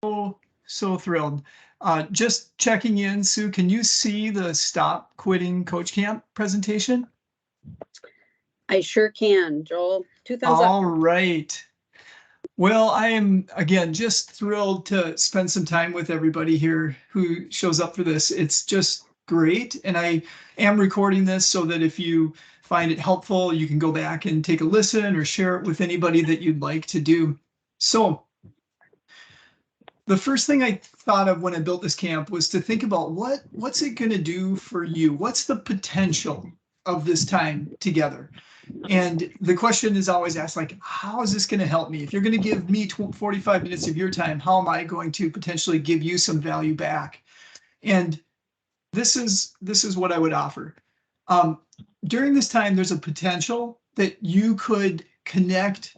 So thrilled. Just checking in, Sue, can you see the Stop Quitting Coach Camp presentation? I sure can, Joel. 2 thumbs up. All right. Well, I am, again, just thrilled to spend some time with everybody here who shows up for this. It's just great. And I am recording this so that if you find it helpful, you can go back and take a listen or share it with anybody that you'd like to do. So the first thing I thought of when I built this camp was to think about what's it going to do for you? What's the potential of this time together? And the question is always asked, like, how is this going to help me? If you're going to give me 45 minutes of your time, how am I going to potentially give you some value back? And this is what I would offer. During this time, there's a potential that you could connect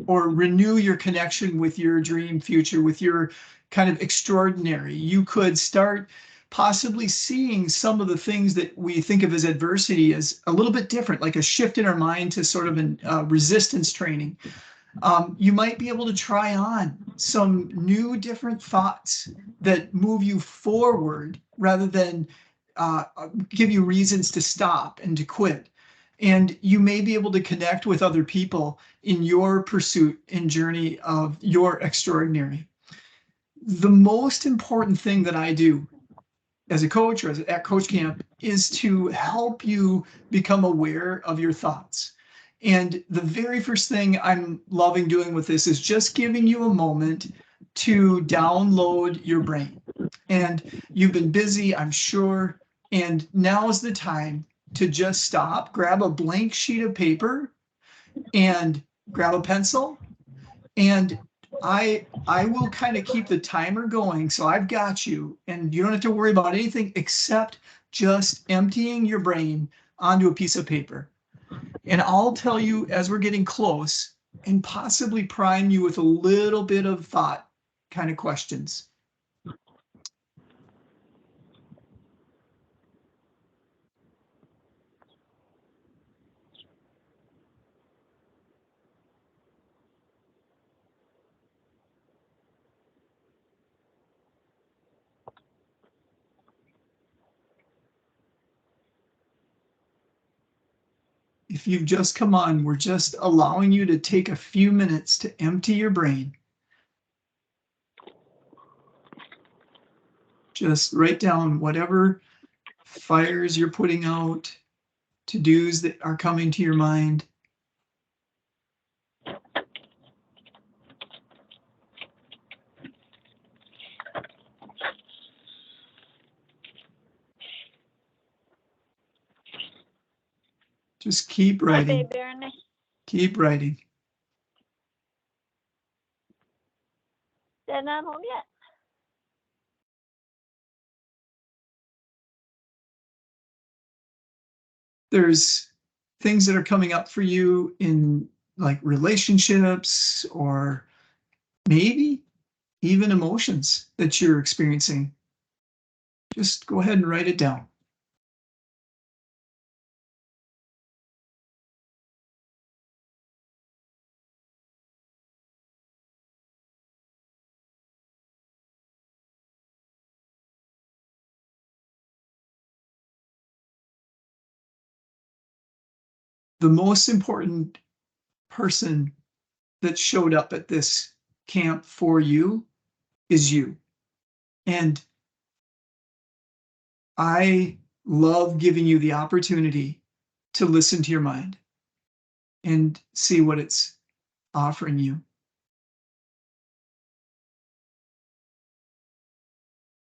or renew your connection with your dream future, with your kind of extraordinary. You could start possibly seeing some of the things that we think of as adversity as a little bit different, like a shift in our mind to sort of a resistance training. You might be able to try on some new different thoughts that move you forward rather than give you reasons to stop and to quit. And you may be able to connect with other people in your pursuit and journey of your extraordinary. The most important thing that I do as a coach or at Coach Camp is to help you become aware of your thoughts. And the very first thing I'm loving doing with this is just giving you a moment to download your brain. And you've been busy, I'm sure, and now is the time to just stop, grab a blank sheet of paper and grab a pencil, and I will kind of keep the timer going. So I've got you, and you don't have to worry about anything except just emptying your brain onto a piece of paper. And I'll tell you as we're getting close and possibly prime you with a little bit of thought kind of questions. If you've just come on, we're just allowing you to take a few minutes to empty your brain. Just write down whatever fires you're putting out, to-dos that are coming to your mind. Just keep writing. Keep writing. They're not home yet. There's things that are coming up for you in like relationships or maybe even emotions that you're experiencing. Just go ahead and write it down. The most important person that showed up at this camp for you is you. And I love giving you the opportunity to listen to your mind and see what it's offering you.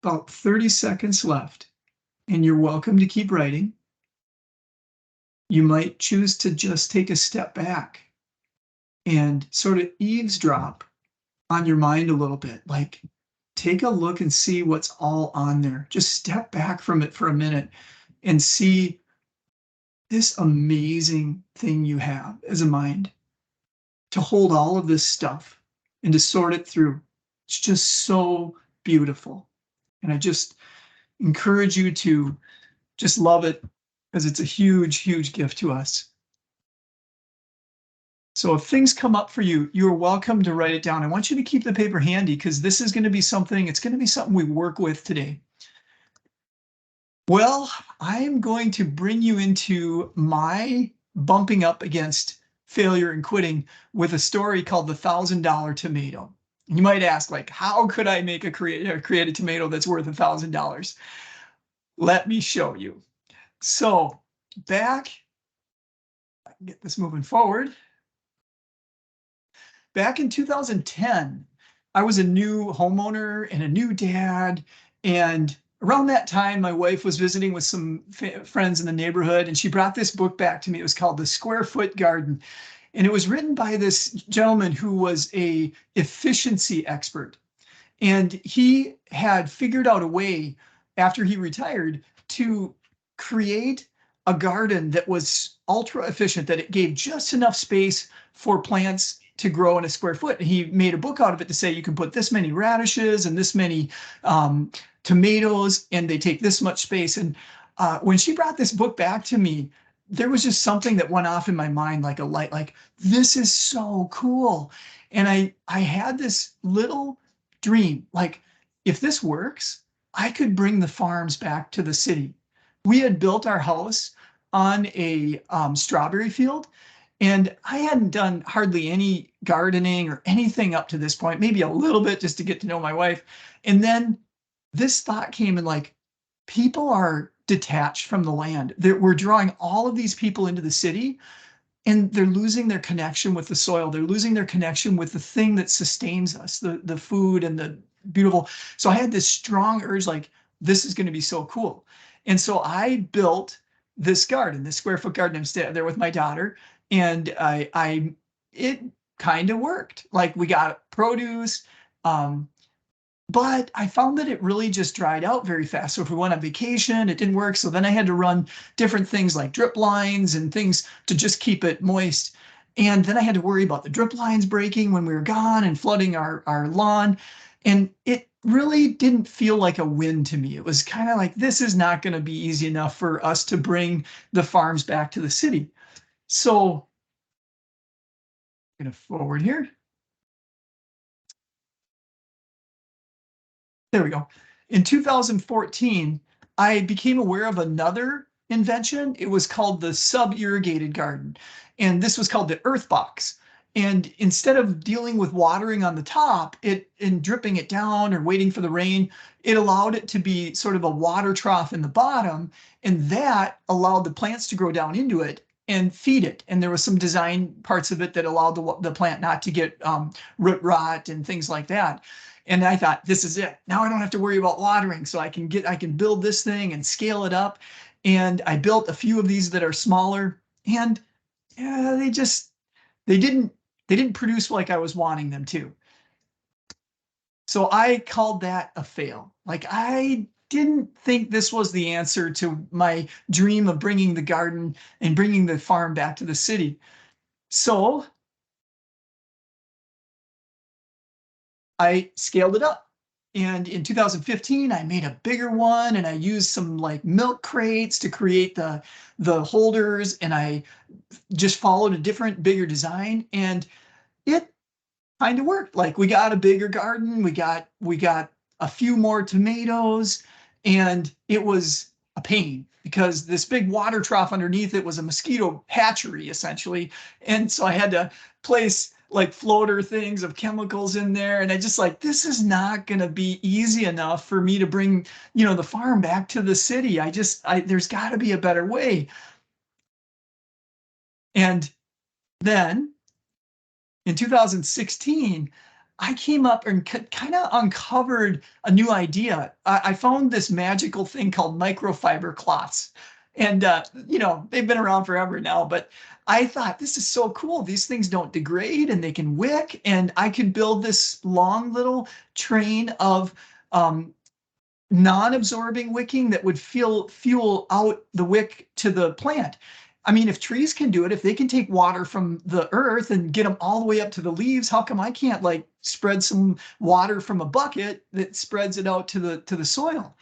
About 30 seconds left, and you're welcome to keep writing. You might choose to just take a step back and sort of eavesdrop on your mind a little bit, like take a look and see what's all on there. Just step back from it for a minute and see this amazing thing you have as a mind to hold all of this stuff and to sort it through. It's just so beautiful. And I just encourage you to just love it because it's a huge, huge gift to us. So if things come up for you, you're welcome to write it down. I want you to keep the paper handy because this is going to be something, it's going to be something we work with today. Well, I'm going to bring you into my bumping up against failure and quitting with a story called the $1,000 tomato. And you might ask, like, how could I make create a tomato that's worth $1,000? Let me show you. So back, I can get this moving forward. Back in 2010, I was a new homeowner and a new dad. And around that time, my wife was visiting with some friends in the neighborhood, and she brought this book back to me. It was called The Square Foot Garden. And it was written by this gentleman who was a efficiency expert. And he had figured out a way after he retired to create a garden that was ultra efficient, that it gave just enough space for plants to grow in a square foot. He made a book out of it to say you can put this many radishes and this many tomatoes, and they take this much space. And when she brought this book back to me, there was just something that went off in my mind like a light, like, this is so cool. And I had this little dream, like, if this works, I could bring the farms back to the city. We had built our house on a strawberry field, and I hadn't done hardly any gardening or anything up to this point, maybe a little bit just to get to know my wife. And then this thought came, and like, people are detached from the land. We're drawing all of these people into the city, and they're losing their connection with the soil. They're losing their connection with the thing that sustains us, the food and the beautiful. So I had this strong urge, like, this is going to be so cool. And so I built this garden, this square foot garden. I'm staying there with my daughter, and it kind of worked. Like, we got produce, but I found that it really just dried out very fast. So if we went on vacation, it didn't work. So then I had to run different things like drip lines and things to just keep it moist. And then I had to worry about the drip lines breaking when we were gone and flooding our lawn. And it really didn't feel like a win to me. It was kind of like, this is not going to be easy enough for us to bring the farms back to the city. So I'm going to forward here. There we go. In 2014, I became aware of another invention. It was called the sub-irrigated garden. And this was called the Earth Box. And instead of dealing with watering on the top and dripping it down or waiting for the rain, it allowed it to be sort of a water trough in the bottom. And that allowed the plants to grow down into it and feed it. And there was some design parts of it that allowed the plant not to get root rot and things like that. And I thought, this is it. Now I don't have to worry about watering, so I can build this thing and scale it up. And I built a few of these that are smaller, and yeah, they didn't produce like I was wanting them to. So I called that a fail. Like, I didn't think this was the answer to my dream of bringing the garden and bringing the farm back to the city. So I scaled it up. And in 2015, I made a bigger one, and I used some like milk crates to create the holders, and I just followed a different, bigger design, and it kind of worked. Like, we got a bigger garden, we got a few more tomatoes, and it was a pain because this big water trough underneath it was a mosquito hatchery essentially. And so I had to place like floater things of chemicals in there. And I just like, this is not going to be easy enough for me to bring, the farm back to the city. There's got to be a better way. And then in 2016, I came up and kind of uncovered a new idea. I found this magical thing called microfiber cloths. And, they've been around forever now, but I thought, this is so cool. These things don't degrade and they can wick. And I could build this long little train of non-absorbing wicking that would fuel out the wick to the plant. I mean, if trees can do it, if they can take water from the earth and get them all the way up to the leaves, how come I can't like spread some water from a bucket that spreads it out to the soil?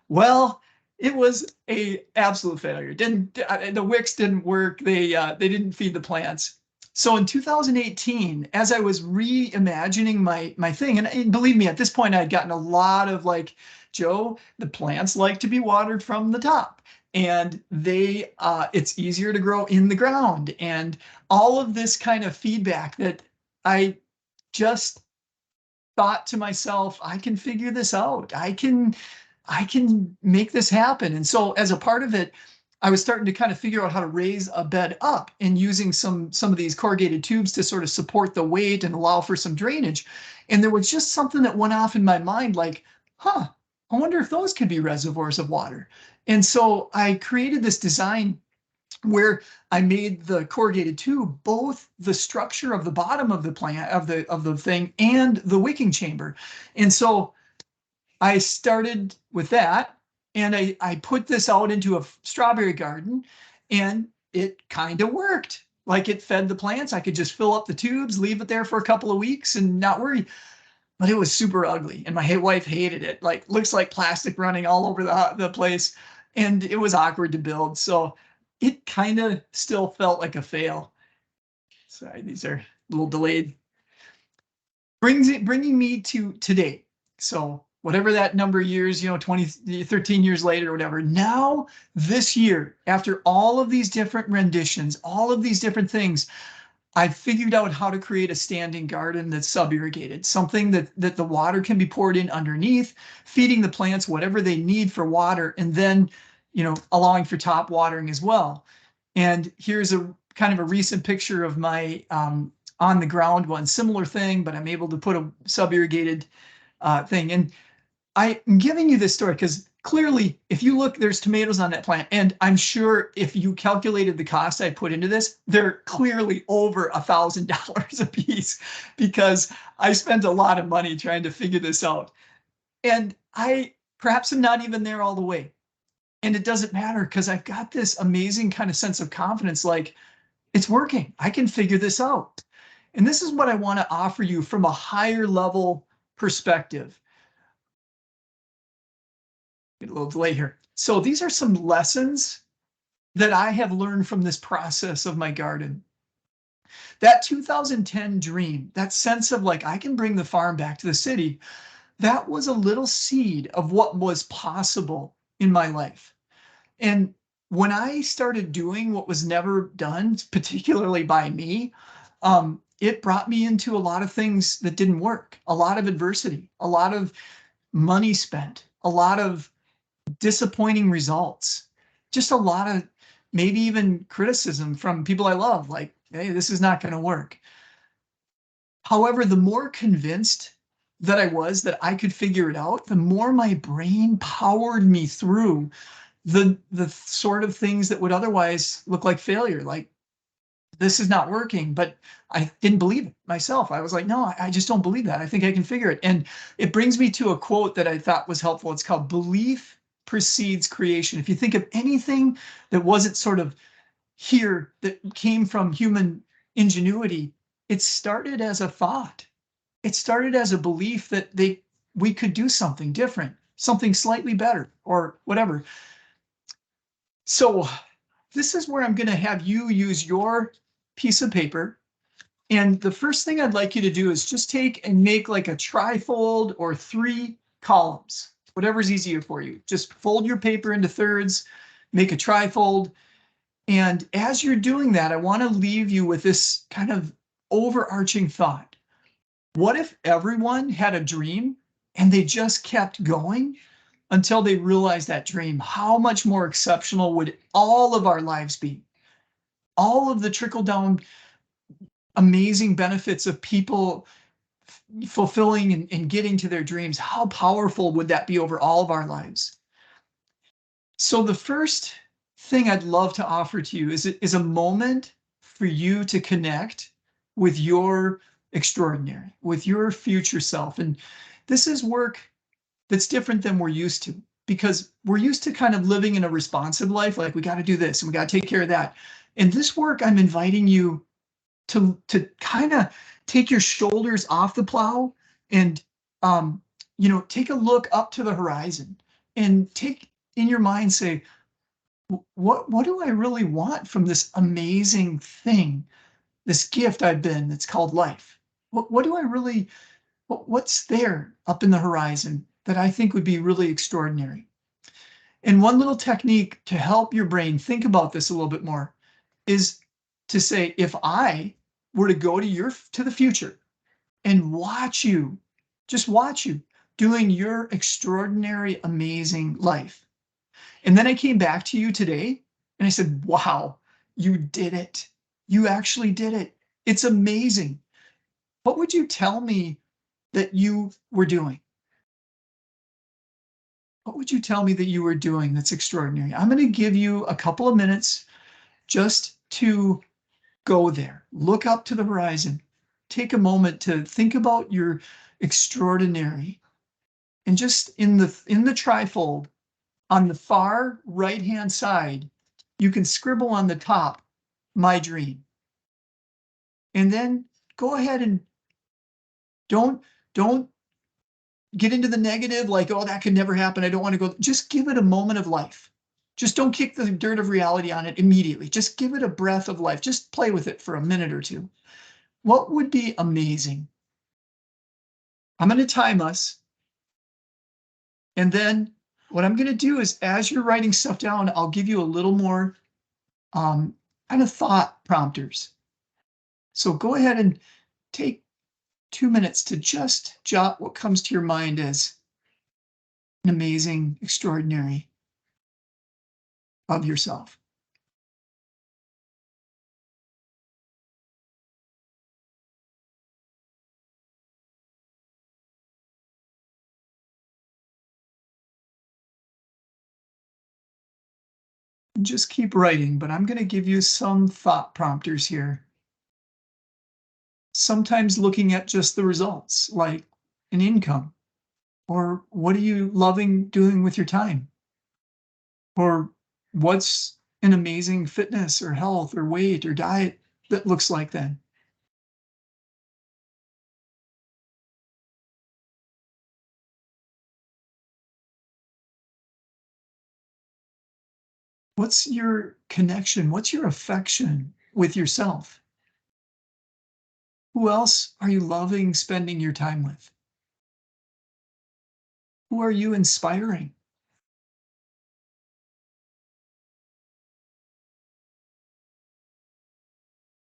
Well, it was a absolute failure. The wicks didn't work. They didn't feed the plants. So in 2018, as I was reimagining my thing, and believe me, at this point, I'd gotten a lot of like, Joe, the plants like to be watered from the top, and it's easier to grow in the ground, and all of this kind of feedback that I just thought to myself, I can figure this out. I can make this happen. And so as a part of it, I was starting to kind of figure out how to raise a bed up and using some of these corrugated tubes to sort of support the weight and allow for some drainage. And there was just something that went off in my mind like, I wonder if those could be reservoirs of water. And so I created this design where I made the corrugated tube both the structure of the bottom of the plant of the thing and the wicking chamber. And so I started with that, and I put this out into a strawberry garden, and it kind of worked. Like, it fed the plants. I could just fill up the tubes, leave it there for a couple of weeks and not worry. But it was super ugly, and my wife hated it. Like, looks like plastic running all over the place, and it was awkward to build. So it kind of still felt like a fail. Sorry, these are a little delayed. Bringing me to today. So whatever that number of years, 13 years later or whatever, now this year, after all of these different renditions, all of these different things, I figured out how to create a standing garden that's sub-irrigated, something that the water can be poured in underneath, feeding the plants whatever they need for water, and then, allowing for top watering as well. And here's a kind of a recent picture of my on the ground one, similar thing, but I'm able to put a sub-irrigated thing. And I'm giving you this story because clearly, if you look, there's tomatoes on that plant. And I'm sure if you calculated the cost I put into this, they're clearly over $1,000 a piece, because I spent a lot of money trying to figure this out. And I perhaps am not even there all the way. And it doesn't matter, because I've got this amazing kind of sense of confidence, like, it's working. I can figure this out. And this is what I want to offer you from a higher level perspective. Get a little delay here. So these are some lessons that I have learned from this process of my garden. That 2010 dream, that sense of like, I can bring the farm back to the city, that was a little seed of what was possible in my life. And when I started doing what was never done, particularly by me, it brought me into a lot of things that didn't work, a lot of adversity, a lot of money spent, a lot of disappointing results, just a lot of maybe even criticism from people I love, like, hey, this is not going to work. However, the more convinced that I was that I could figure it out, the more my brain powered me through the sort of things that would otherwise look like failure, like, this is not working. But I didn't believe it myself. I was like, no, I just don't believe that. I think I can figure it. And it brings me to a quote that I thought was helpful. It's called "Belief precedes creation." If you think of anything that wasn't sort of here, that came from human ingenuity, it started as a thought. It started as a belief that we could do something different, something slightly better, or whatever. So this is where I'm going to have you use your piece of paper. And the first thing I'd like you to do is just take and make like a trifold or 3 columns, whatever's easier for you. Just fold your paper into thirds, make a trifold. And as you're doing that, I want to leave you with this kind of overarching thought. What if everyone had a dream and they just kept going until they realized that dream? How much more exceptional would all of our lives be? All of the trickle-down amazing benefits of people fulfilling and getting to their dreams, how powerful would that be over all of our lives? So the first thing I'd love to offer to you is a moment for you to connect with your extraordinary, with your future self. And this is work that's different than we're used to, because we're used to kind of living in a responsive life, like, we got to do this and we got to take care of that. In this work, I'm inviting you to kind of take your shoulders off the plow and take a look up to the horizon, and take in your mind, say, what do I really want from this amazing thing this gift I've been that's called life. What do I really, what's there up in the horizon that I think would be really extraordinary? And one little technique to help your brain think about this a little bit more is to say, if I were to go to the future and just watch you doing your extraordinary, amazing life. And then I came back to you today and I said, wow, you did it. You actually did it. It's amazing. What would you tell me that you were doing? What would you tell me that you were doing that's extraordinary? I'm going to give you a couple of minutes just to go there. Look up to the horizon. Take a moment to think about your extraordinary. And just in the trifold, on the far right-hand side, you can scribble on the top, my dream. And then go ahead and don't get into the negative, like, oh, that could never happen. I don't want to go. Just give it a moment of life. Just don't kick the dirt of reality on it immediately. Just give it a breath of life. Just play with it for a minute or two. What would be amazing? I'm going to time us. And then what I'm going to do is, as you're writing stuff down, I'll give you a little more kind of thought prompters. So go ahead and take 2 minutes to just jot what comes to your mind as an amazing, extraordinary of yourself. And just keep writing, but I'm going to give you some thought prompters here. Sometimes looking at just the results, like an income, or what are you loving doing with your time? Or what's an amazing fitness or health or weight or diet that looks like then? What's your connection? What's your affection with yourself? Who else are you loving spending your time with? Who are you inspiring?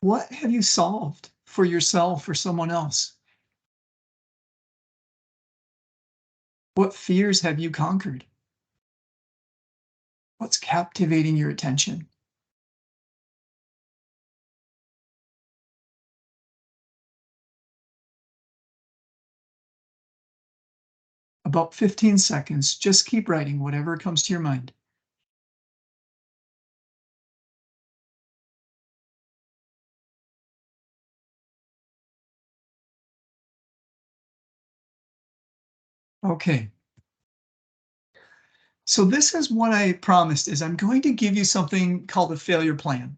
What have you solved for yourself or someone else? What fears have you conquered? What's captivating your attention? About 15 seconds, just keep writing whatever comes to your mind. Okay. So this is what I promised, is I'm going to give you something called a failure plan.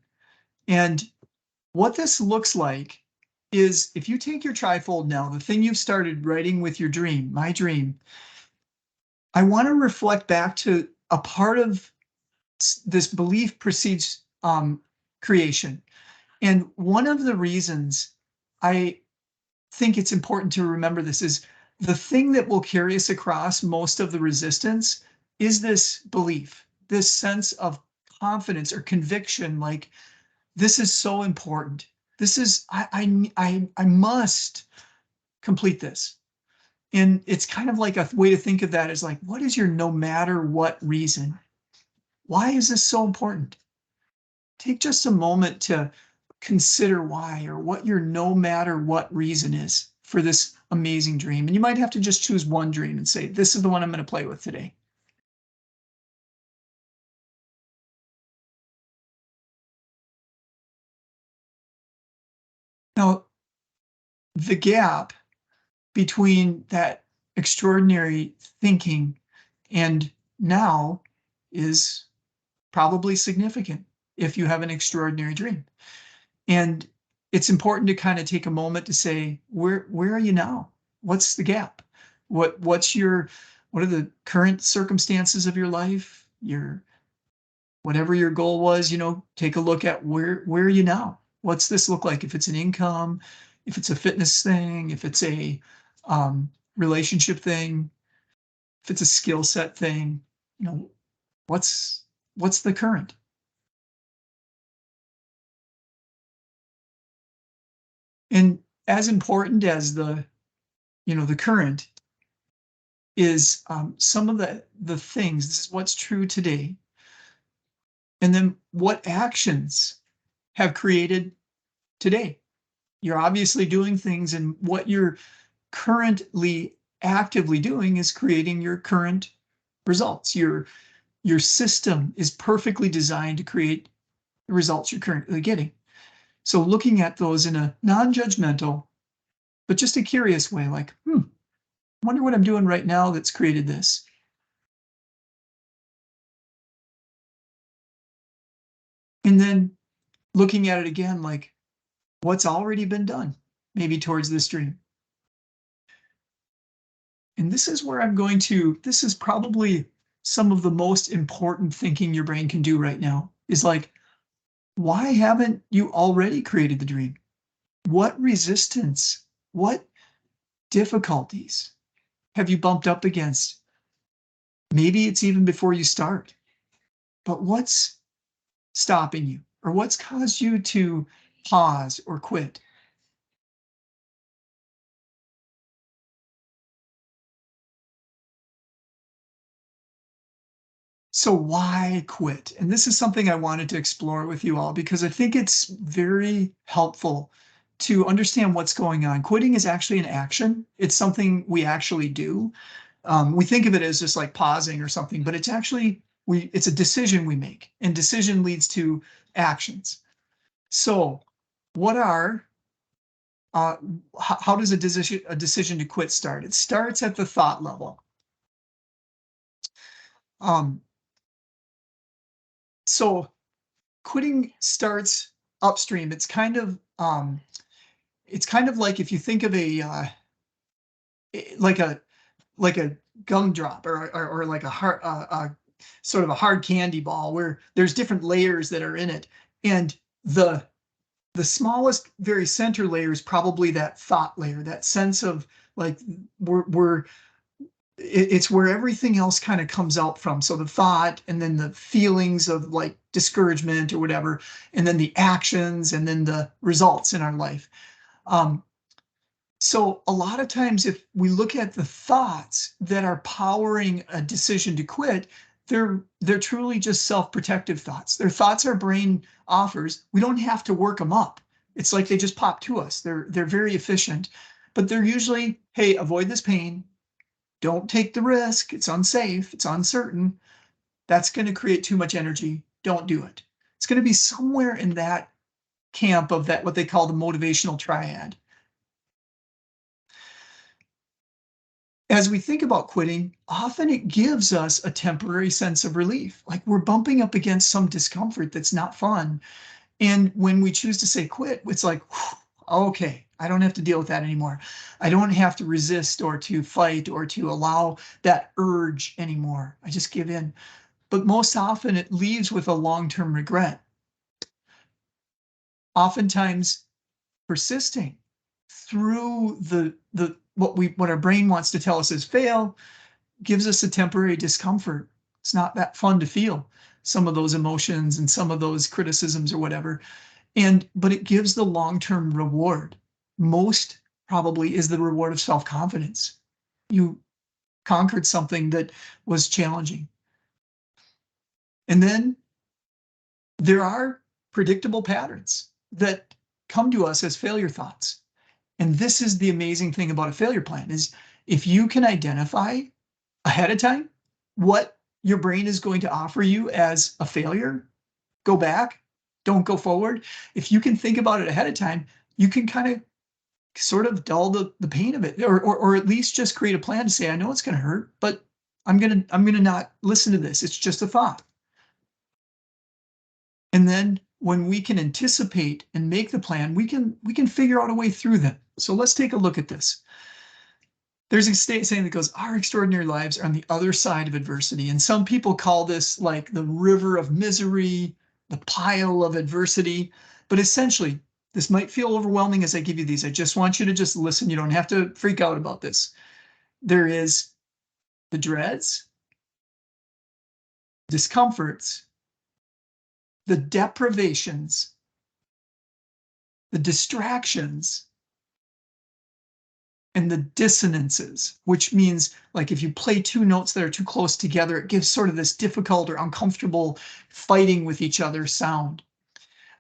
And what this looks like is, if you take your trifold now, the thing you've started writing with your dream, my dream, I want to reflect back to a part of this belief precedes creation. And one of the reasons I think it's important to remember this is, the thing that will carry us across most of the resistance is this belief, this sense of confidence or conviction, like, this is so important. This is, I must complete this. And it's kind of like a way to think of that is like, what is your no matter what reason? Why is this so important? Take just a moment to consider why, or what your no matter what reason is for this amazing dream. And you might have to just choose one dream and say, this is the one I'm going to play with today. Now, the gap between that extraordinary thinking and now is probably significant if you have an extraordinary dream. And it's important to kind of take a moment to say, where are you now? What's the gap? What are the current circumstances of your life? Whatever your goal was, take a look at where are you now? What's this look like? If it's an income, if it's a fitness thing, if it's a relationship thing, if it's a skill set thing, you know, what's the current? And as important as the, you know, the current is some of the things, this is what's true today. And then what actions have created today? You're obviously doing things, and what you're currently actively doing is creating your current results. Your system is perfectly designed to create the results you're currently getting. So looking at those in a non-judgmental, but just a curious way, like, I wonder what I'm doing right now that's created this. And then looking at it again, like, what's already been done, maybe towards this dream. And this is where this is probably some of the most important thinking your brain can do right now, is like, why haven't you already created the dream? What resistance, what difficulties have you bumped up against? Maybe it's even before you start, but what's stopping you, or what's caused you to pause or quit? So why quit? And this is something I wanted to explore with you all, because I think it's very helpful to understand what's going on. Quitting is actually an action. It's something we actually do. We think of it as just like pausing or something, but it's actually, it's a decision we make, and decision leads to actions. So what are, how does a decision to quit start? It starts at the thought level. So quitting starts upstream. It's kind of like, if you think of a like a gumdrop, or like a hard sort of a hard candy ball, where there's different layers that are in it, and the smallest, very center layer is probably that thought layer, that sense of like, it's where everything else kind of comes out from. So the thought, and then the feelings of like discouragement or whatever, and then the actions, and then the results in our life. So a lot of times, if we look at the thoughts that are powering a decision to quit, they're truly just self-protective thoughts. They're thoughts our brain offers. We don't have to work them up. It's like they just pop to us. They're very efficient, but they're usually, hey, avoid this pain. Don't take the risk. It's unsafe. It's uncertain. That's going to create too much energy. Don't do it. It's going to be somewhere in that camp of that, what they call the motivational triad. As we think about quitting, often it gives us a temporary sense of relief, like we're bumping up against some discomfort that's not fun. And when we choose to say quit, it's like, okay, I don't have to deal with that anymore. I don't have to resist or to fight or to allow that urge anymore. I just give in. But most often it leaves with a long-term regret. Oftentimes persisting through what our brain wants to tell us is fail, gives us a temporary discomfort. It's not that fun to feel some of those emotions and some of those criticisms or whatever. But it gives the long-term reward. Most probably is the reward of self-confidence. You conquered something that was challenging. And then there are predictable patterns that come to us as failure thoughts. And this is the amazing thing about a failure plan, is if you can identify ahead of time what your brain is going to offer you as a failure, go back, don't go forward. If you can think about it ahead of time, you can kind of sort of dull the pain of it, or at least just create a plan to say, I know it's going to hurt, but I'm going to not listen to this. It's just a thought. And then when we can anticipate and make the plan, we can figure out a way through them. So let's take a look at this. There's a saying that goes, our extraordinary lives are on the other side of adversity. And some people call this like the river of misery, the pile of adversity. But essentially, This might feel overwhelming as I give you these. I just want you to just listen. You don't have to freak out about this. There is the dreads, discomforts, the deprivations, the distractions, and the dissonances, which means like if you play two notes that are too close together, it gives sort of this difficult or uncomfortable fighting with each other sound.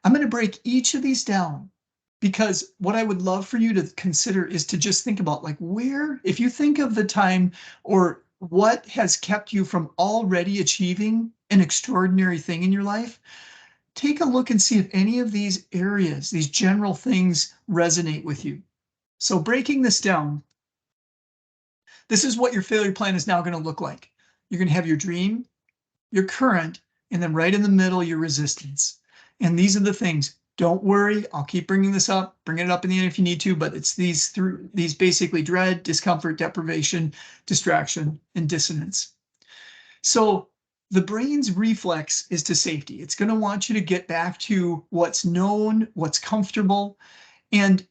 I'm going to break each of these down because what I would love for you to consider is to just think about like where, if you think of the time or what has kept you from already achieving an extraordinary thing in your life, take a look and see if any of these areas, these general things resonate with you. So breaking this down, this is what your failure plan is now going to look like. You're going to have your dream, your current, and then right in the middle, your resistance. And these are the things. Don't worry, I'll keep bringing this up, bring it up in the end if you need to, but it's these basically dread, discomfort, deprivation, distraction, and dissonance. So the brain's reflex is to safety. It's going to want you to get back to what's known, what's comfortable. And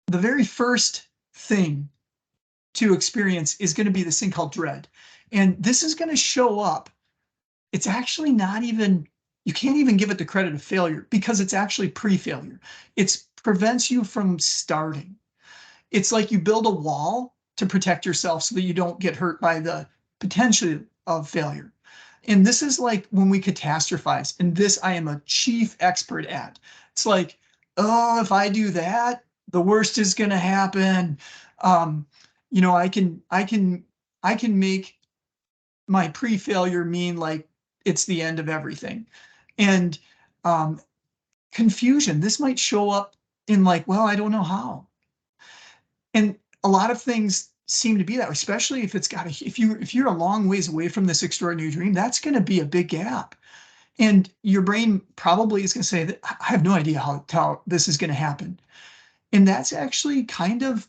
the very first thing to experience is going to be this thing called dread. And this is going to show up. It's actually not even, you can't even give it the credit of failure because it's actually pre-failure. It prevents you from starting. It's like you build a wall to protect yourself so that you don't get hurt by the potential of failure. And this is like when we catastrophize, and this I am a chief expert at. It's like, oh, if I do that, the worst is going to happen. You know, I can make my pre-failure mean like it's the end of everything. And confusion, this might show up in like, well, I don't know how. And a lot of things seem to be that way, especially if it's got if you're a long ways away from this extraordinary dream, that's going to be a big gap. And your brain probably is going to say that I have no idea how this is going to happen. And that's actually kind of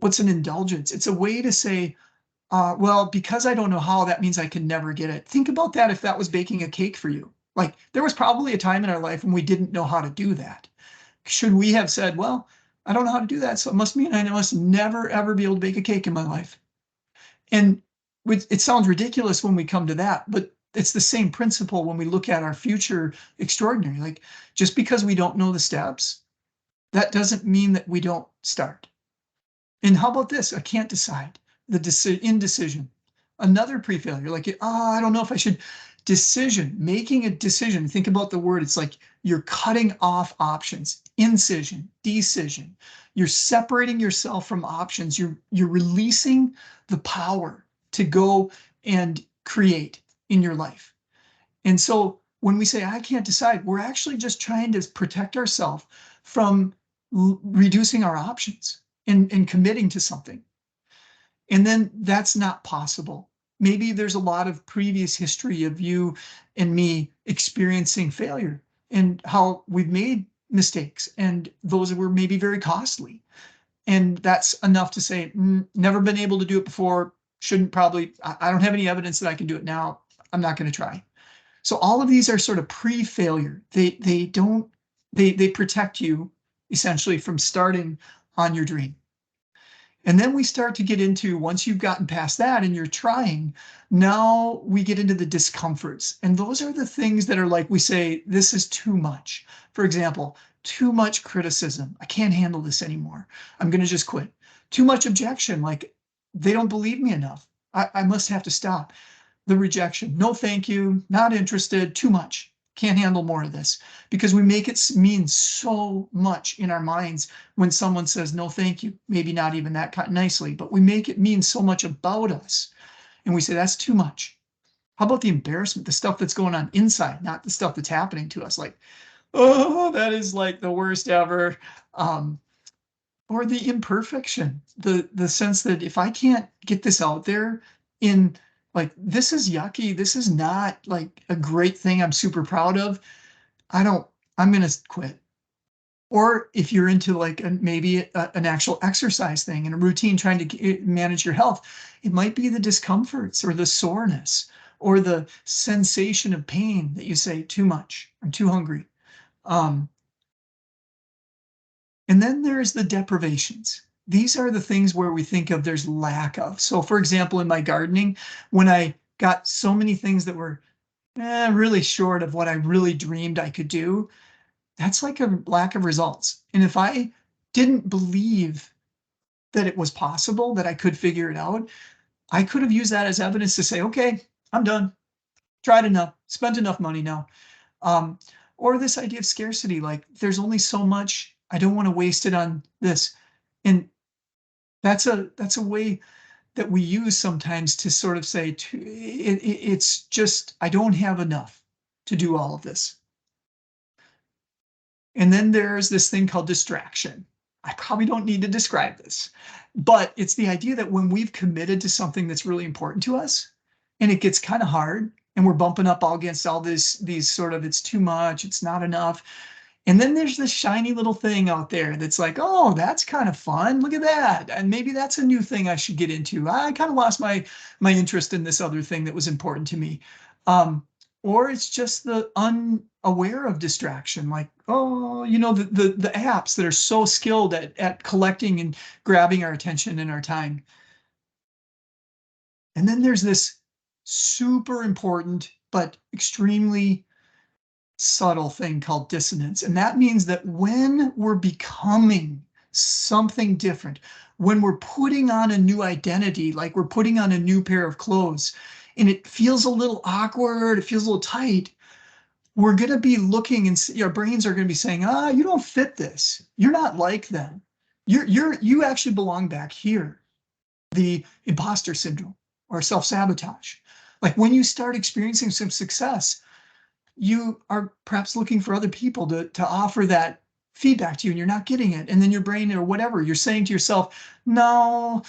what's an indulgence. It's a way to say, well, because I don't know how, that means I can never get it. Think about that if that was baking a cake for you. Like there was probably a time in our life when we didn't know how to do that. Should we have said, well, I don't know how to do that, so it must mean I must never, ever be able to bake a cake in my life. And it sounds ridiculous when we come to that, but it's the same principle when we look at our future extraordinary. Like just because we don't know the steps, that doesn't mean that we don't start. And how about this? I can't decide. The indecision. Another pre-failure, like, I don't know if I should. Decision, making a decision. Think about the word. It's like you're cutting off options. Incision, decision. You're separating yourself from options. You're releasing the power to go and create in your life. And so when we say, I can't decide, we're actually just trying to protect ourselves from reducing our options and committing to something. And then that's not possible. Maybe there's a lot of previous history of you and me experiencing failure and how we've made mistakes, and those were maybe very costly. And that's enough to say, never been able to do it before, shouldn't probably, I don't have any evidence that I can do it now, I'm not going to try. So all of these are sort of pre-failure. They protect you essentially from starting on your dream. And then we start to get into, once you've gotten past that and you're trying, now we get into the discomforts. And those are the things that are like, we say, this is too much. For example, too much criticism. I can't handle this anymore. I'm going to just quit. Too much objection. Like they don't believe me enough. I must have to stop. The rejection. No, thank you. Not interested. Too much. Can't handle more of this, because we make it mean so much in our minds when someone says no thank you, maybe not even that nicely, but we make it mean so much about us, and we say that's too much. How about the embarrassment, the stuff that's going on inside, not the stuff that's happening to us, like, oh, that is like the worst ever. Or the imperfection, the sense that if I can't get this out there in, like, this is yucky, this is not like a great thing I'm super proud of, I'm going to quit. Or if you're into like maybe an actual exercise thing and a routine trying to manage your health, it might be the discomforts or the soreness or the sensation of pain that you say too much, I'm too hungry. And then there's the deprivations. These are the things where we think of there's lack of. So for example, in my gardening, when I got so many things that were really short of what I really dreamed I could do, that's like a lack of results. And if I didn't believe that it was possible, that I could figure it out, I could have used that as evidence to say, okay, I'm done. Tried enough, spent enough money now. Or this idea of scarcity, like there's only so much, I don't want to waste it on this. And that's a way that we use sometimes to sort of say it's just, I don't have enough to do all of this. And then there's this thing called distraction. I probably don't need to describe this, but it's the idea that when we've committed to something that's really important to us and it gets kind of hard and we're bumping up all against all these sort of, it's too much, it's not enough. And then there's this shiny little thing out there that's like, oh, that's kind of fun. Look at that. And maybe that's a new thing I should get into. I kind of lost my interest in this other thing that was important to me. Or it's just the unaware of distraction, like, oh, you know, the apps that are so skilled at collecting and grabbing our attention and our time. And then there's this super important but extremely subtle thing called dissonance. And that means that when we're becoming something different, when we're putting on a new identity, like we're putting on a new pair of clothes, and it feels a little awkward, it feels a little tight, we're going to be looking and our brains are going to be saying, you don't fit this. You're not like them. You actually belong back here. The imposter syndrome or self-sabotage. Like when you start experiencing some success, you are perhaps looking for other people to offer that feedback to you and you're not getting it. And then your brain or whatever, you're saying to yourself, no,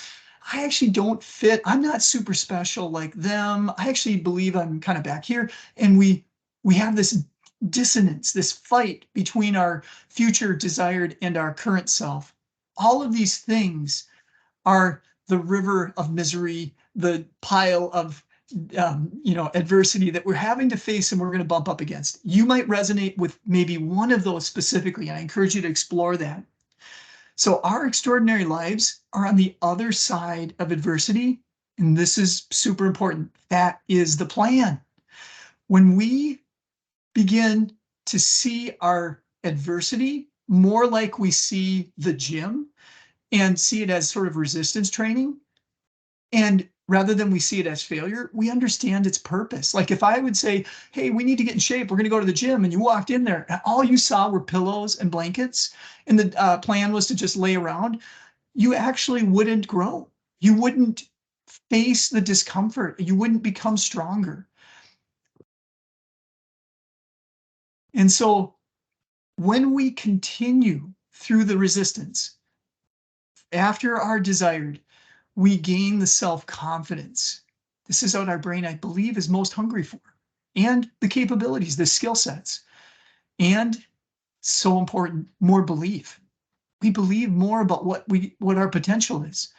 I actually don't fit. I'm not super special like them. I actually believe I'm kind of back here. And we have this dissonance, this fight between our future desired and our current self. All of these things are the river of misery, the pile of adversity that we're having to face and we're going to bump up against. You might resonate with maybe one of those specifically, and I encourage you to explore that. So our extraordinary lives are on the other side of adversity, and this is super important. That is the plan. When we begin to see our adversity more like we see the gym and see it as sort of resistance training, and rather than we see it as failure, we understand its purpose. Like if I would say, hey, we need to get in shape, we're going to go to the gym, and you walked in there and all you saw were pillows and blankets, and the plan was to just lay around, you actually wouldn't grow. You wouldn't face the discomfort. You wouldn't become stronger. And so when we continue through the resistance, after our desired, we gain the self-confidence. This is what our brain, I believe, is most hungry for. And the capabilities, the skill sets. And so important, more belief. We believe more about what our potential is.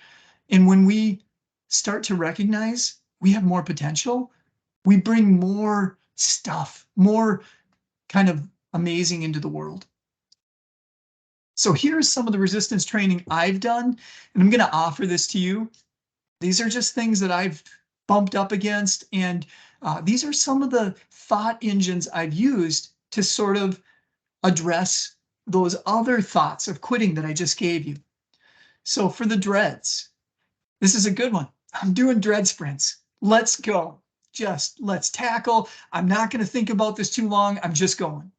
And when we start to recognize we have more potential, we bring more stuff, more kind of amazing into the world. So here's some of the resistance training I've done, and I'm going to offer this to you. These are just things that I've bumped up against, and these are some of the thought engines I've used to sort of address those other thoughts of quitting that I just gave you. So for the dreads, this is a good one. I'm doing dread sprints. Let's go. Just let's tackle. I'm not going to think about this too long. I'm just going.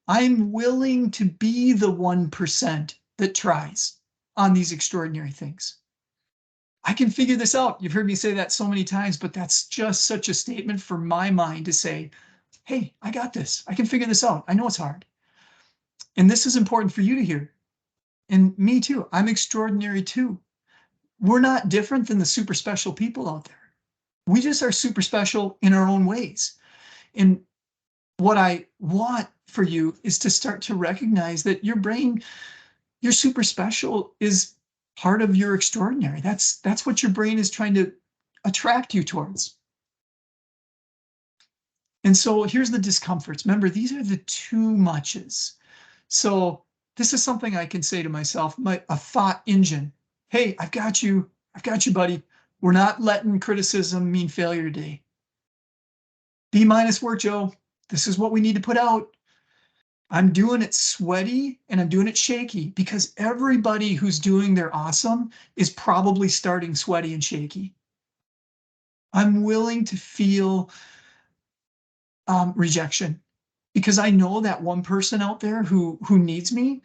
I'm willing to be the 1% that tries on these extraordinary things. I can figure this out. You've heard me say that so many times, but that's just such a statement for my mind to say, hey, I got this. I can figure this out. I know it's hard. And this is important for you to hear. And me too. I'm extraordinary too. We're not different than the super special people out there. We just are super special in our own ways. And what I want for you is to start to recognize that your brain, your super special is part of your extraordinary. That's what your brain is trying to attract you towards. And so here's the discomforts. Remember, these are the too muches. So this is something I can say to myself, a thought engine. Hey, I've got you, buddy. We're not letting criticism mean failure today. B- work, Joe. This is what we need to put out. I'm doing it sweaty and I'm doing it shaky because everybody who's doing their awesome is probably starting sweaty and shaky. I'm willing to feel rejection because I know that one person out there who needs me.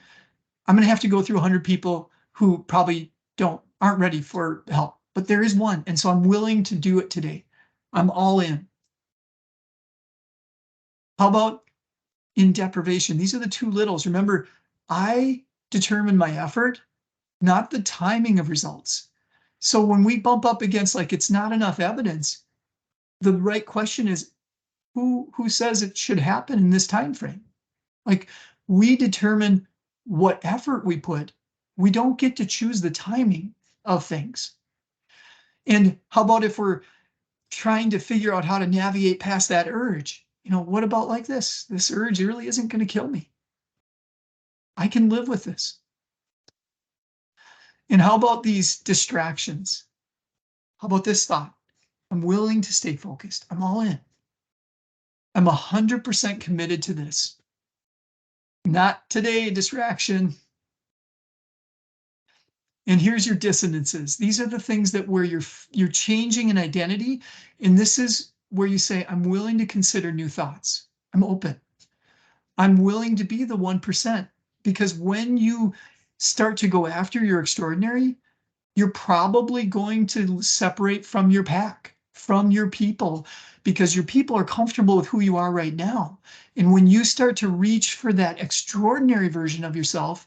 I'm going to have to go through 100 people who probably aren't ready for help, but there is one. And so I'm willing to do it today. I'm all in. How about in deprivation? These are the two littles. Remember, I determine my effort, not the timing of results. So when we bump up against like it's not enough evidence, the right question is who says it should happen in this time frame? Like we determine what effort we put. We don't get to choose the timing of things. And how about if we're trying to figure out how to navigate past that urge? You know, what about like this? This urge really isn't going to kill me. I can live with this. And how about these distractions? How about this thought? I'm willing to stay focused. I'm all in. I'm 100% committed to this. Not today, distraction. And here's your dissonances. These are the things that where you're changing an identity. And this is where you say, I'm willing to consider new thoughts. I'm open. I'm willing to be the 1%. Because when you start to go after your extraordinary, you're probably going to separate from your pack, from your people, because your people are comfortable with who you are right now. And when you start to reach for that extraordinary version of yourself,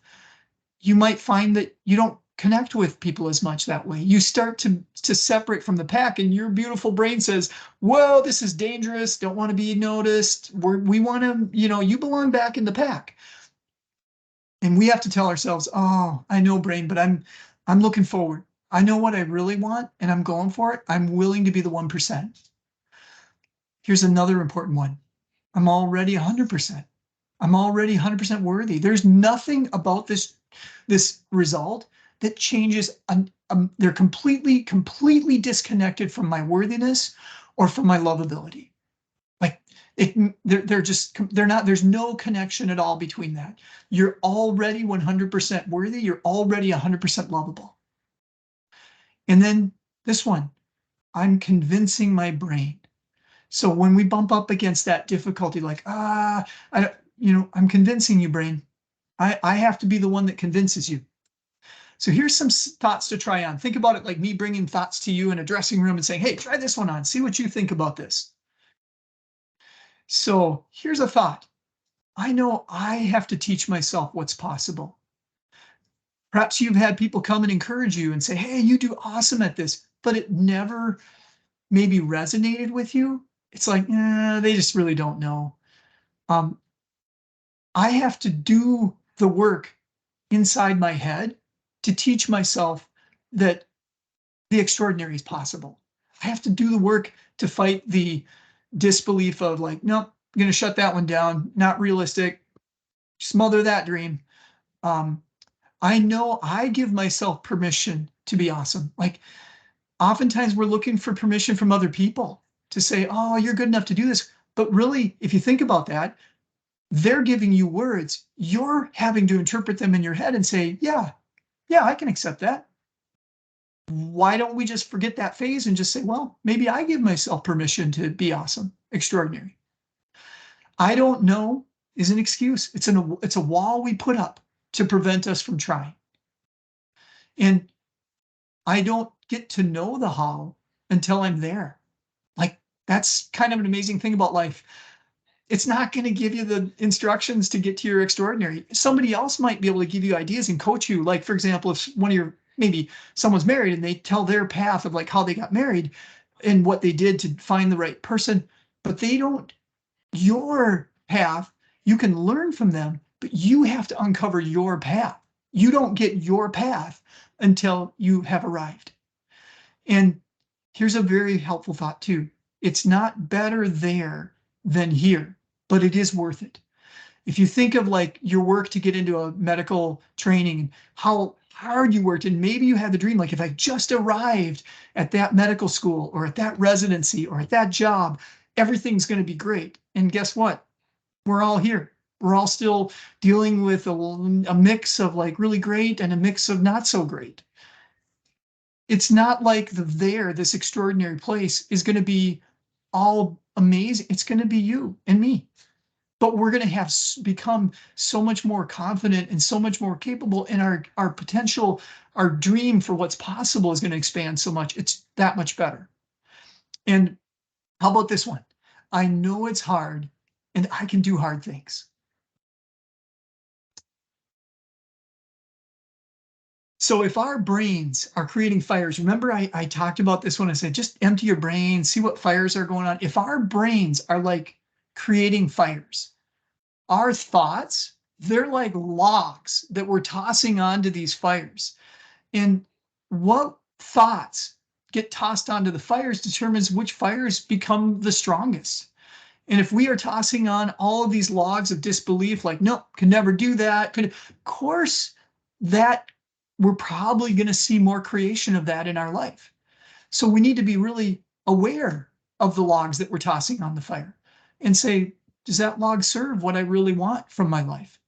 you might find that you don't connect with people as much that way. You start to separate from the pack, and your beautiful brain says, whoa, this is dangerous. Don't want to be noticed. We want to, you belong back in the pack. And we have to tell ourselves, oh, I know, brain, but I'm looking forward. I know what I really want and I'm going for it. I'm willing to be the 1%. Here's another important one. I'm already 100%. I'm already 100% worthy. There's nothing about this result that changes. They're completely disconnected from my worthiness or from my lovability. Like they're not, there's no connection at all between that. You're already 100% worthy. You're already 100% lovable. And then this one, I'm convincing my brain. So when we bump up against that difficulty, like, I'm convincing you, brain. I have to be the one that convinces you. So here's some thoughts to try on. Think about it like me bringing thoughts to you in a dressing room and saying, hey, try this one on. See what you think about this. So here's a thought. I know I have to teach myself what's possible. Perhaps you've had people come and encourage you and say, hey, you do awesome at this, but it never maybe resonated with you. It's like, they just really don't know. I have to do the work inside my head to teach myself that the extraordinary is possible. I have to do the work to fight the disbelief of like, nope, I'm going to shut that one down. Not realistic. Smother that dream. I know I give myself permission to be awesome. Like oftentimes we're looking for permission from other people to say, oh, you're good enough to do this. But really, if you think about that, they're giving you words. You're having to interpret them in your head and say, yeah, I can accept that. Why don't we just forget that phase and just say, well, maybe I give myself permission to be awesome, extraordinary. I don't know is an excuse. It's a wall we put up to prevent us from trying. And I don't get to know the how until I'm there. Like that's kind of an amazing thing about life. It's not going to give you the instructions to get to your extraordinary. Somebody else might be able to give you ideas and coach you. Like, for example, if maybe someone's married and they tell their path of like how they got married and what they did to find the right person, but they don't, your path, you can learn from them, but you have to uncover your path. You don't get your path until you have arrived. And here's a very helpful thought too. It's not better there than here, but it is worth it. If you think of like your work to get into a medical training, how hard you worked, and maybe you had the dream, like if I just arrived at that medical school or at that residency or at that job, everything's going to be great. And guess what? We're all here. We're all still dealing with a mix of like really great and a mix of not so great. It's not like this extraordinary place is going to be all amazing. It's going to be you and me. But we're going to have become so much more confident and so much more capable, and our potential, our dream for what's possible is going to expand so much. It's that much better. And how about this one? I know it's hard and I can do hard things. So if our brains are creating fires, remember I talked about this when I said, just empty your brain, see what fires are going on. If our brains are like creating fires, our thoughts, they're like logs that we're tossing onto these fires. And what thoughts get tossed onto the fires determines which fires become the strongest. And if we are tossing on all of these logs of disbelief, like, nope, could never do that, of course, that we're probably going to see more creation of that in our life. So we need to be really aware of the logs that we're tossing on the fire and say, does that log serve what I really want from my life?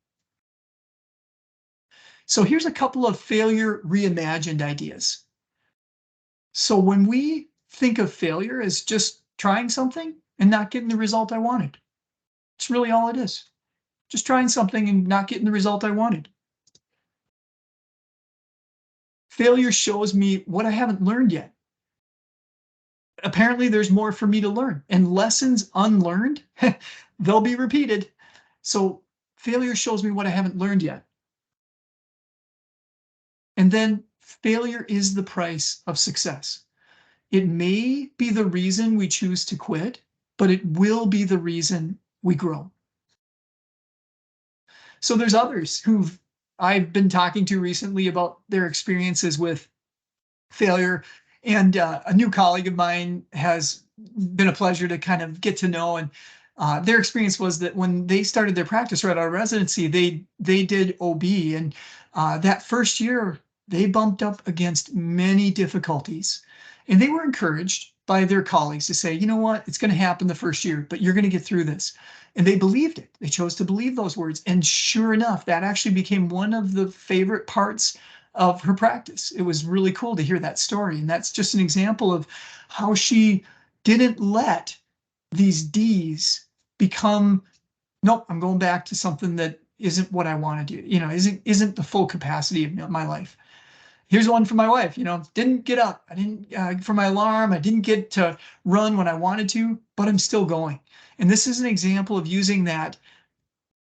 So here's a couple of failure reimagined ideas. So when we think of failure as just trying something and not getting the result I wanted, it's really all it is. Just trying something and not getting the result I wanted. Failure shows me what I haven't learned yet. Apparently there's more for me to learn, and lessons unlearned, they'll be repeated. So failure shows me what I haven't learned yet. And then failure is the price of success. It may be the reason we choose to quit, but it will be the reason we grow. So there's others who've I've been talking to recently about their experiences with failure. And a new colleague of mine has been a pleasure to kind of get to know. And their experience was that when they started their practice right out of residency, they did OB. And that first year, they bumped up against many difficulties. And they were encouraged by their colleagues to say, you know what, it's going to happen the first year, but you're going to get through this. And they believed it. They chose to believe those words. And sure enough, that actually became one of the favorite parts of her practice. It was really cool to hear that story. And that's just an example of how she didn't let these D's become, nope, I'm going back to something that isn't what I want to do, isn't the full capacity of my life. Here's one for my wife, didn't get up. I didn't, for my alarm, I didn't get to run when I wanted to, but I'm still going. And this is an example of using that.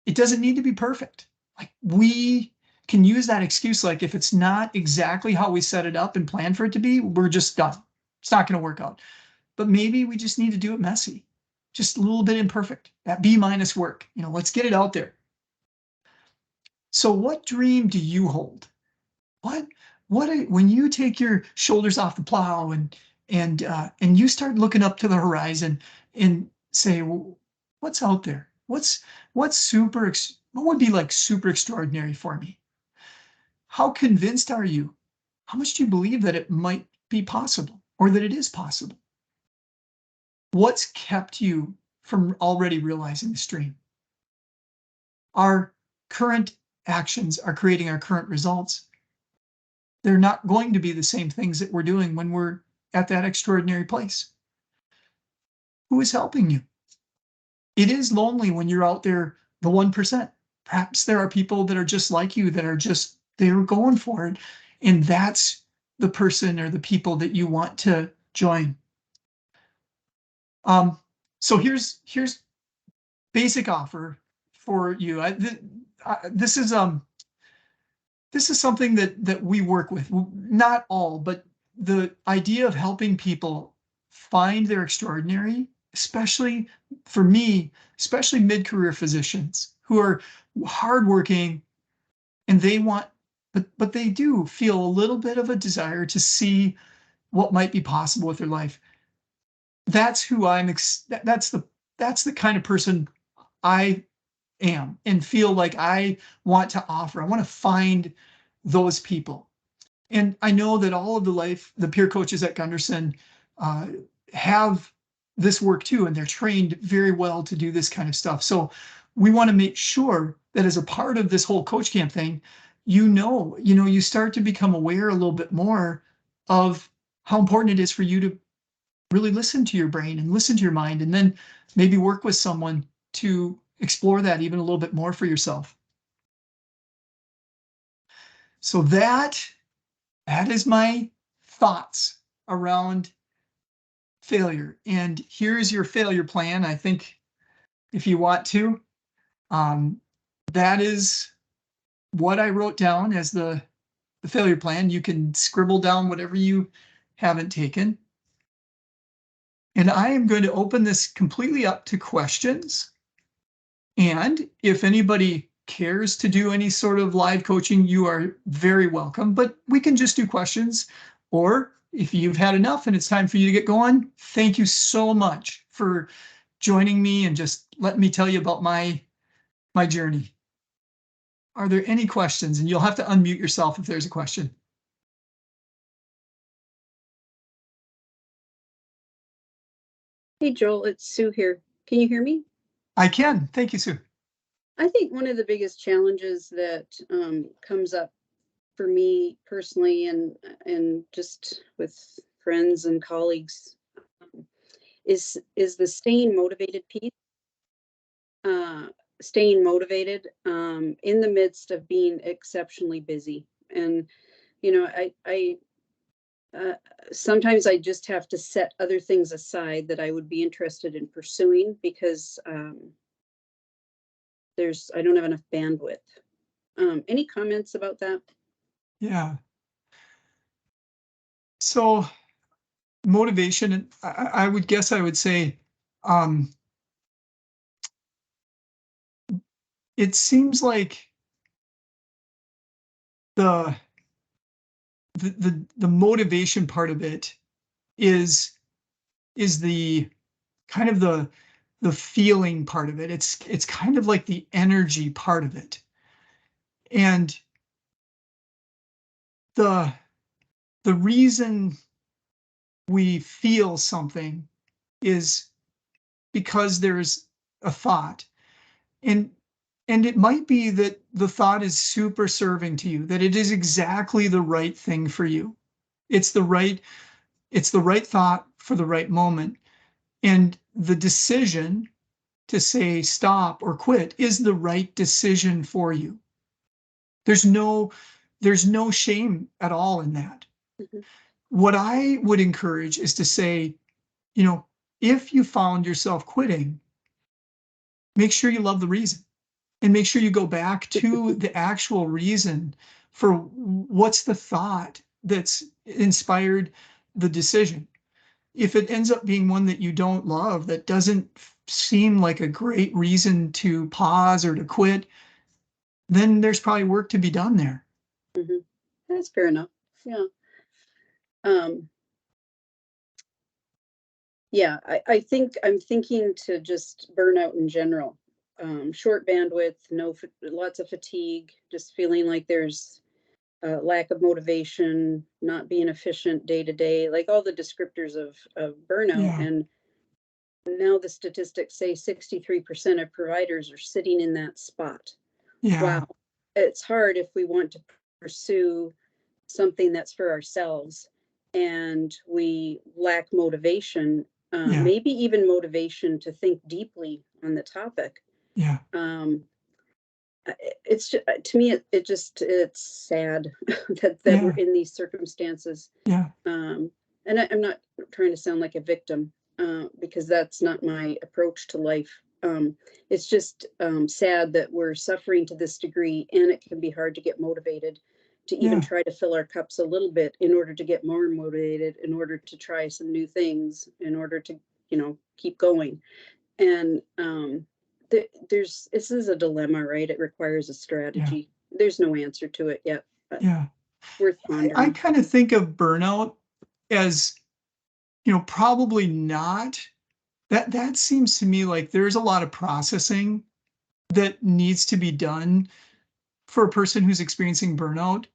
It doesn't need to be perfect. Like, we can use that excuse, like if it's not exactly how we set it up and plan for it to be, we're just done. It's not going to work out. But maybe we just need to do it messy, just a little bit imperfect. That B- work, let's get it out there. So what dream do you hold? When you take your shoulders off the plow and you start looking up to the horizon and say, well, what's out there? What would be like super extraordinary for me? How convinced are you? How much do you believe that it might be possible or that it is possible? What's kept you from already realizing this dream? Our current actions are creating our current results. They're not going to be the same things that we're doing when we're at that extraordinary place. Who is helping you? It is lonely when you're out there, the 1%. Perhaps there are people that are just like you, that are just, they're going for it. And that's the person or the people that you want to join. So here's basic offer for you. This is something that we work with, not all, but the idea of helping people find their extraordinary, especially for me, especially mid-career physicians who are hardworking and they want, but they do feel a little bit of a desire to see what might be possible with their life. That's who that's the kind of person I am and feel like I want to offer. I want to find those people. And I know that all of the peer coaches at Gunderson have this work too, and they're trained very well to do this kind of stuff. So we want to make sure that as a part of this whole coach camp thing, you start to become aware a little bit more of how important it is for you to really listen to your brain and listen to your mind, and then maybe work with someone to explore that even a little bit more for yourself. So that is my thoughts around failure. And here's your failure plan. I think if you want to, that is what I wrote down as the failure plan. You can scribble down whatever you haven't taken. And I am going to open this completely up to questions. And if anybody cares to do any sort of live coaching, you are very welcome, but we can just do questions. Or if you've had enough and it's time for you to get going, thank you so much for joining me and just letting me tell you about my journey. Are there any questions? And you'll have to unmute yourself if there's a question. Hey, Joel, it's Sue here. Can you hear me? I can. Thank you, Sue. I think one of the biggest challenges that comes up for me personally and just with friends and colleagues is the staying motivated piece. Staying motivated in the midst of being exceptionally busy. And, I sometimes I just have to set other things aside that I would be interested in pursuing because I don't have enough bandwidth. Any comments about that? Yeah. So motivation, I would guess I would say, it seems like the motivation part of it is the kind of the feeling part of it. It's kind of like the energy part of it. And the reason we feel something is because there's a thought. And it might be that the thought is super serving to you, that it is exactly the right thing for you. It's the right thought for the right moment. And the decision to say stop or quit is the right decision for you. There's no shame at all in that. Mhm. What I would encourage is to say, if you found yourself quitting, make sure you love the reason and make sure you go back to the actual reason for what's the thought that's inspired the decision. If it ends up being one that you don't love, that doesn't seem like a great reason to pause or to quit, then there's probably work to be done there. Mhm. That's fair enough. Yeah. Yeah, I think I'm thinking to just burnout in general. Short bandwidth, lots of fatigue, just feeling like there's a lack of motivation, not being efficient day to day, like all the descriptors of burnout. Yeah. And now the statistics say 63% of providers are sitting in that spot. Yeah. Wow. It's hard if we want to pursue something that's for ourselves and we lack motivation, Yeah. maybe even motivation to think deeply on the topic. Yeah. It's just, to me, it's sad that Yeah. we're in these circumstances. Yeah. And I'm not trying to sound like a victim because that's not my approach to life. It's just sad that we're suffering to this degree, and it can be hard to get motivated to even Yeah. try to fill our cups a little bit in order to get more motivated, in order to try some new things, in order to, keep going. And this is a dilemma, right? It requires a strategy. There's no answer to it yet, but Yeah. worth I pondering. kind of think of burnout as, probably not. That seems to me like there's a lot of processing that needs to be done for a person who's experiencing burnout,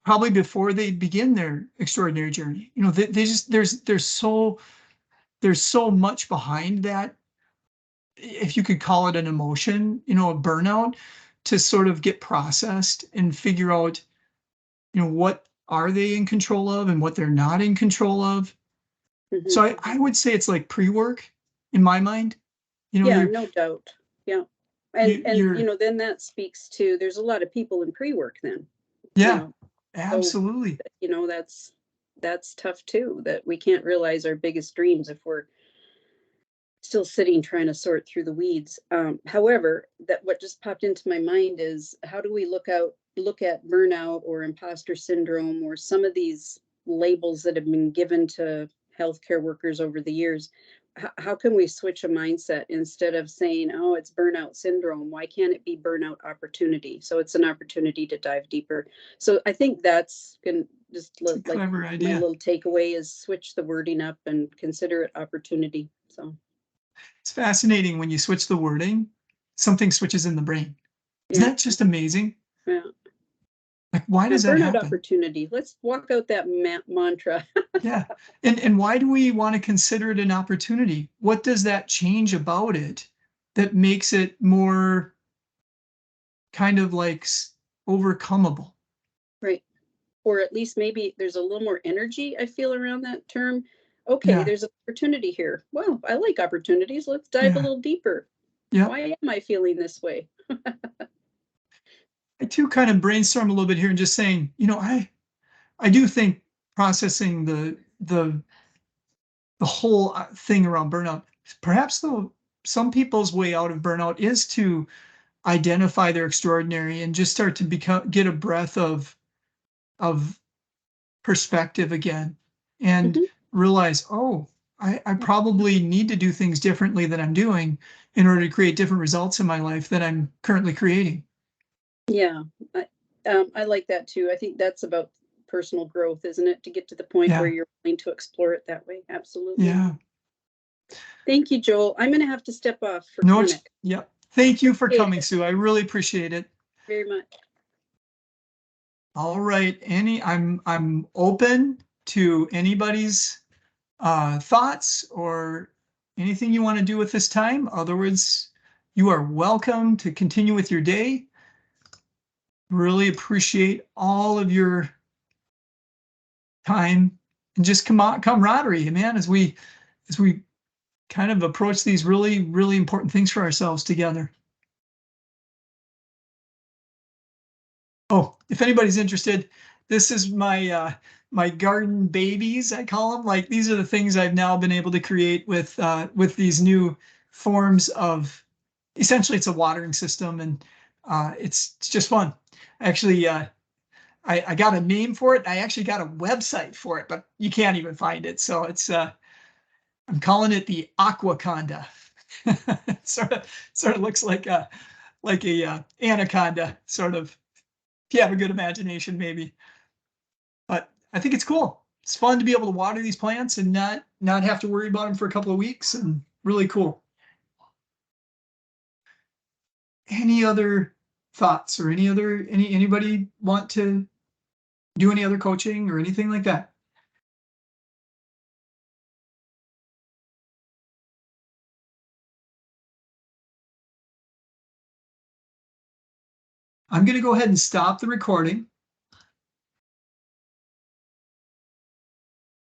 probably before they begin their extraordinary journey. You know, they just, there's so much behind that, if you could call it an emotion, you know, a burnout, to sort of get processed and figure out, you know, what are they in control of and what they're not in control of. Mhm. So I would say it's like pre-work in my mind. You know, Yeah, you're, no doubt. Yeah. you're, And then that speaks to, there's a lot of people in pre-work then, yeah, know, absolutely. that's tough too, that we can't realize our biggest dreams if we're still sitting trying to sort through the weeds. However, that what just popped into my mind is, how do we look at burnout or imposter syndrome or some of these labels that have been given to healthcare workers over the years? How can we switch a mindset instead of saying, oh, it's burnout syndrome? Why can't it be burnout opportunity? So it's an opportunity to dive deeper. So I think that's going just It's a like clever my idea. little takeaway is switch the wording up and consider it opportunity. So It's fascinating when you switch the wording, something switches in the brain. Isn't yeah, that just amazing? yeah. Like, why Yeah, does that burnout happen? opportunity. Let's walk out that mantra. Yeah. And why do we want to consider it an opportunity? What does that change about it that makes it more kind of like overcomable? Right. Or at least maybe there's a little more energy I feel around that term. Okay, Yeah. there's an opportunity here. Well, I like opportunities. Let's dive a Yeah. little deeper. Yep. Why am I feeling this way? I too kind of brainstorm a little bit here and just saying, you know, I do think processing the whole thing around burnout, perhaps though some people's way out of burnout is to identify their extraordinary and just start to get a breath of perspective again, and Mhm. realize, oh, I probably need to do things differently than I'm doing in order to create different results in my life than I'm currently creating. Yeah, I like that too. I think that's about personal growth, isn't it? To get to the point where Yeah. you're willing to explore it that way. Absolutely. Yeah. Thank you, Joel. I'm going to have to step off for No, it's, clinic. yeah. Thank you for Appreciate coming, it Sue. I really appreciate it. very much. All right. I'm open to anybody's thoughts or anything you want to do with this time. Otherwise, you are welcome to continue with your day. Really appreciate all of your time and just camaraderie, man, as we kind of approach these really, really important things for ourselves together. Oh, if anybody's interested, this is my garden babies, I call them. Like, these are the things I've now been able to create with these new forms of, essentially it's a watering system, and it's just fun. Actually, I got a name for it. I actually got a website for it, but you can't even find it. So it's I'm calling it the Aquaconda. It sort of looks like a anaconda, sort of. If you have a good imagination, maybe. But I think it's cool. It's fun to be able to water these plants and not have to worry about them for a couple of weeks, and really cool. Any other thoughts, or anybody want to do any other coaching or anything like that? I'm going to go ahead and stop the recording.